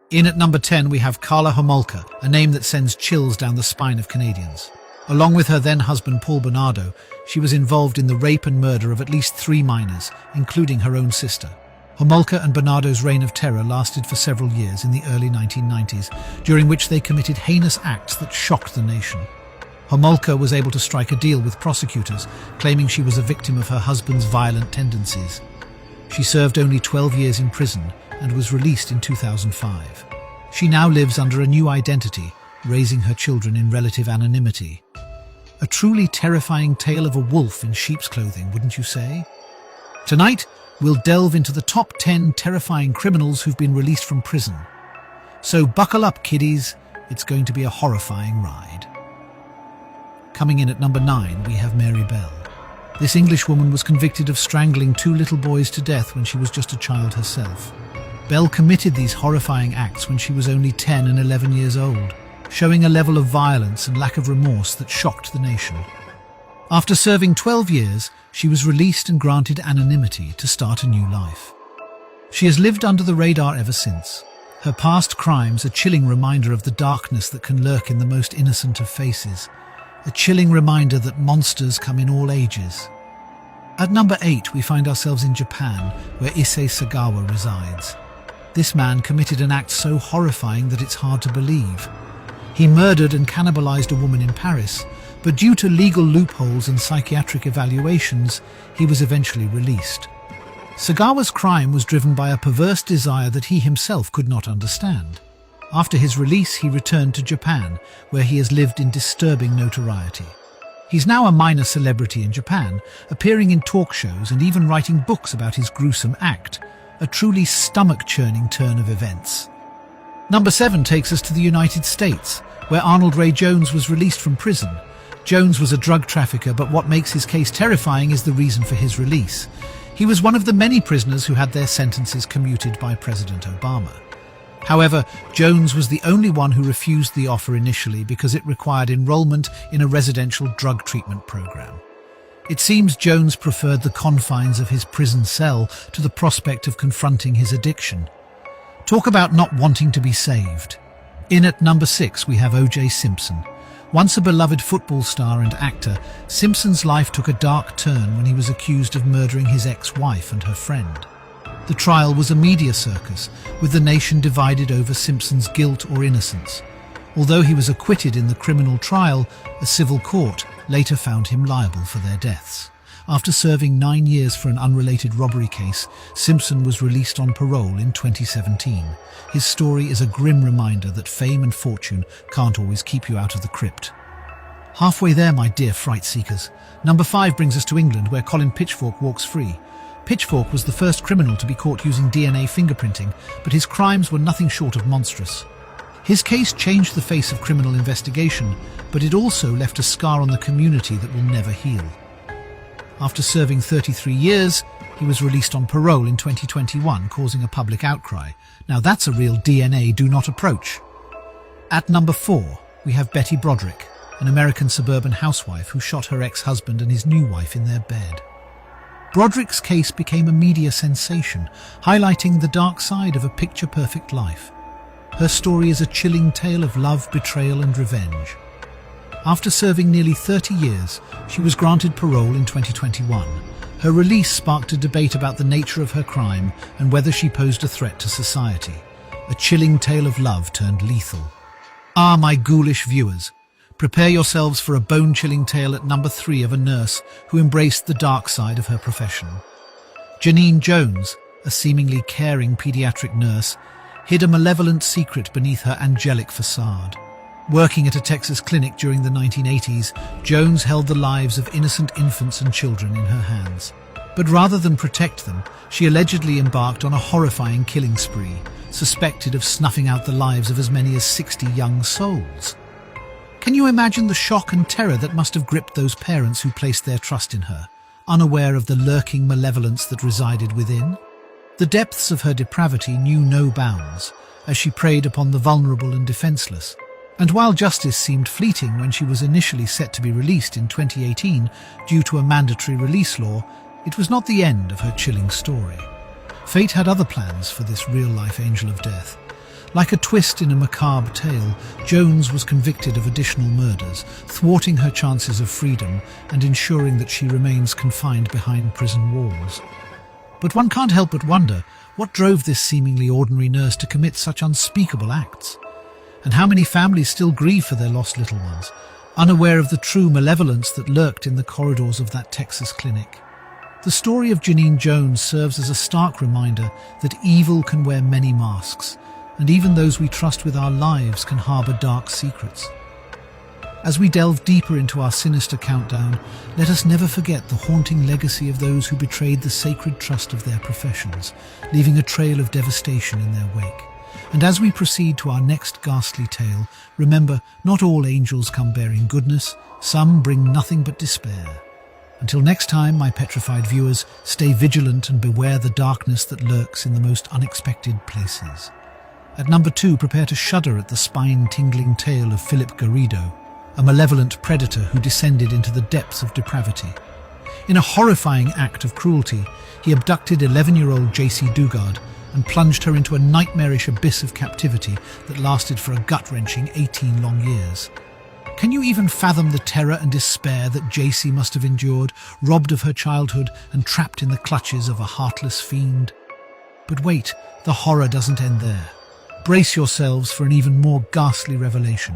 In at number 10, we have Karla Homolka, a name that sends chills down the spine of Canadians. Along with her then-husband Paul Bernardo, she was involved in the rape and murder of at least 3 minors, including her own sister. Homolka and Bernardo's reign of terror lasted for several years in the early 1990s, during which they committed heinous acts that shocked the nation. Homolka was able to strike a deal with prosecutors, claiming she was a victim of her husband's violent tendencies. She served only 12 years in prison and was released in 2005. She now lives under a new identity, raising her children in relative anonymity. A truly terrifying tale of a wolf in sheep's clothing, wouldn't you say? Tonight, we'll delve into the top 10 terrifying criminals who've been released from prison. So buckle up, kiddies. It's going to be a horrifying ride. Coming in at number 9, we have Mary Bell. This Englishwoman was convicted of strangling 2 little boys to death when she was just a child herself. Bell committed these horrifying acts when she was only 10 and 11 years old, showing a level of violence and lack of remorse that shocked the nation. After serving 12 years, she was released and granted anonymity to start a new life. She has lived under the radar ever since. Her past crimes a chilling reminder of the darkness that can lurk in the most innocent of faces. A chilling reminder that monsters come in all ages. At number 8, we find ourselves in Japan, where Issei Sagawa resides. This man committed an act so horrifying that it's hard to believe. He murdered and cannibalized a woman in Paris, but due to legal loopholes and psychiatric evaluations, he was eventually released. Sagawa's crime was driven by a perverse desire that he himself could not understand. After his release, he returned to Japan, where he has lived in disturbing notoriety. He's now a minor celebrity in Japan, appearing in talk shows and even writing books about his gruesome act, a truly stomach-churning turn of events. Number 7 takes us to the United States, where Arnold Ray Jones was released from prison. Jones was a drug trafficker, but what makes his case terrifying is the reason for his release. He was one of the many prisoners who had their sentences commuted by President Obama. However, Jones was the only one who refused the offer initially because it required enrollment in a residential drug treatment program. It seems Jones preferred the confines of his prison cell to the prospect of confronting his addiction. Talk about not wanting to be saved. In at number 6, we have O.J. Simpson. Once a beloved football star and actor, Simpson's life took a dark turn when he was accused of murdering his ex-wife and her friend. The trial was a media circus, with the nation divided over Simpson's guilt or innocence. Although he was acquitted in the criminal trial, a civil court later found him liable for their deaths. After serving 9 years for an unrelated robbery case, Simpson was released on parole in 2017. His story is a grim reminder that fame and fortune can't always keep you out of the crypt. Halfway there, my dear fright seekers. Number 5 brings us to England, where Colin Pitchfork walks free. Pitchfork was the first criminal to be caught using DNA fingerprinting, but his crimes were nothing short of monstrous. His case changed the face of criminal investigation, but it also left a scar on the community that will never heal. After serving 33 years, he was released on parole in 2021, causing a public outcry. Now that's a real DNA do not approach. At number 4, we have Betty Broderick, an American suburban housewife who shot her ex-husband and his new wife in their bed. Broderick's case became a media sensation, highlighting the dark side of a picture-perfect life. Her story is a chilling tale of love, betrayal and revenge. After serving nearly 30 years, she was granted parole in 2021. Her release sparked a debate about the nature of her crime and whether she posed a threat to society. A chilling tale of love turned lethal. Ah, my ghoulish viewers, prepare yourselves for a bone-chilling tale at number 3 of a nurse who embraced the dark side of her profession. Janine Jones, a seemingly caring pediatric nurse, hid a malevolent secret beneath her angelic facade. Working at a Texas clinic during the 1980s, Jones held the lives of innocent infants and children in her hands. But rather than protect them, she allegedly embarked on a horrifying killing spree, suspected of snuffing out the lives of as many as 60 young souls. Can you imagine the shock and terror that must have gripped those parents who placed their trust in her, unaware of the lurking malevolence that resided within? The depths of her depravity knew no bounds, as she preyed upon the vulnerable and defenseless. And while justice seemed fleeting when she was initially set to be released in 2018 due to a mandatory release law, it was not the end of her chilling story. Fate had other plans for this real-life angel of death. Like a twist in a macabre tale, Jones was convicted of additional murders, thwarting her chances of freedom and ensuring that she remains confined behind prison walls. But one can't help but wonder, what drove this seemingly ordinary nurse to commit such unspeakable acts? And how many families still grieve for their lost little ones, unaware of the true malevolence that lurked in the corridors of that Texas clinic? The story of Janine Jones serves as a stark reminder that evil can wear many masks, and even those we trust with our lives can harbour dark secrets. As we delve deeper into our sinister countdown, let us never forget the haunting legacy of those who betrayed the sacred trust of their professions, leaving a trail of devastation in their wake. And as we proceed to our next ghastly tale, remember, not all angels come bearing goodness, some bring nothing but despair. Until next time, my petrified viewers, stay vigilant and beware the darkness that lurks in the most unexpected places. At number 2, prepare to shudder at the spine-tingling tale of Philip Garrido, a malevolent predator who descended into the depths of depravity. In a horrifying act of cruelty, he abducted 11-year-old JC Dugard and plunged her into a nightmarish abyss of captivity that lasted for a gut-wrenching 18 long years. Can you even fathom the terror and despair that JC must have endured, robbed of her childhood and trapped in the clutches of a heartless fiend? But wait, the horror doesn't end there. Brace yourselves for an even more ghastly revelation.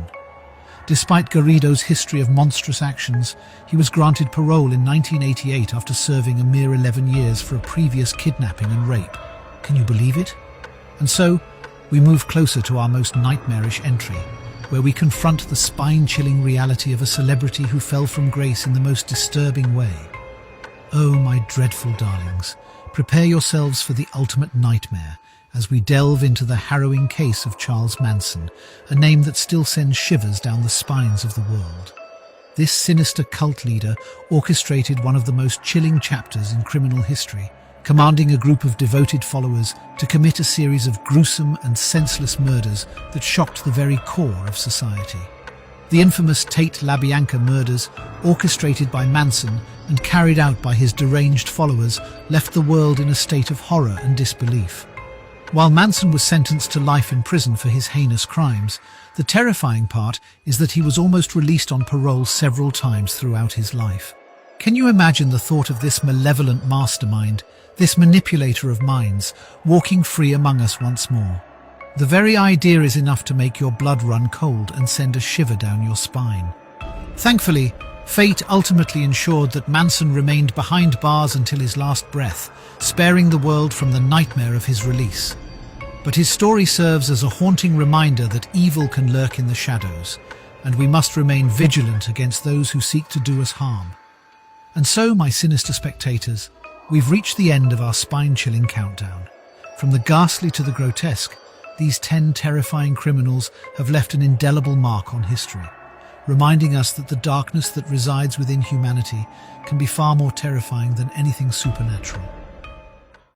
Despite Garrido's history of monstrous actions, he was granted parole in 1988 after serving a mere 11 years for a previous kidnapping and rape. Can you believe it? And so, we move closer to our most nightmarish entry, where we confront the spine-chilling reality of a celebrity who fell from grace in the most disturbing way. Oh, my dreadful darlings, prepare yourselves for the ultimate nightmare as we delve into the harrowing case of Charles Manson, a name that still sends shivers down the spines of the world. This sinister cult leader orchestrated one of the most chilling chapters in criminal history, commanding a group of devoted followers to commit a series of gruesome and senseless murders that shocked the very core of society. The infamous Tate LaBianca murders, orchestrated by Manson and carried out by his deranged followers, left the world in a state of horror and disbelief. While Manson was sentenced to life in prison for his heinous crimes, the terrifying part is that he was almost released on parole several times throughout his life. Can you imagine the thought of this malevolent mastermind, this manipulator of minds, walking free among us once more? The very idea is enough to make your blood run cold and send a shiver down your spine. Thankfully, fate ultimately ensured that Manson remained behind bars until his last breath, sparing the world from the nightmare of his release. But his story serves as a haunting reminder that evil can lurk in the shadows, and we must remain vigilant against those who seek to do us harm. And so, my sinister spectators, we've reached the end of our spine-chilling countdown. From the ghastly to the grotesque, these 10 terrifying criminals have left an indelible mark on history, reminding us that the darkness that resides within humanity can be far more terrifying than anything supernatural.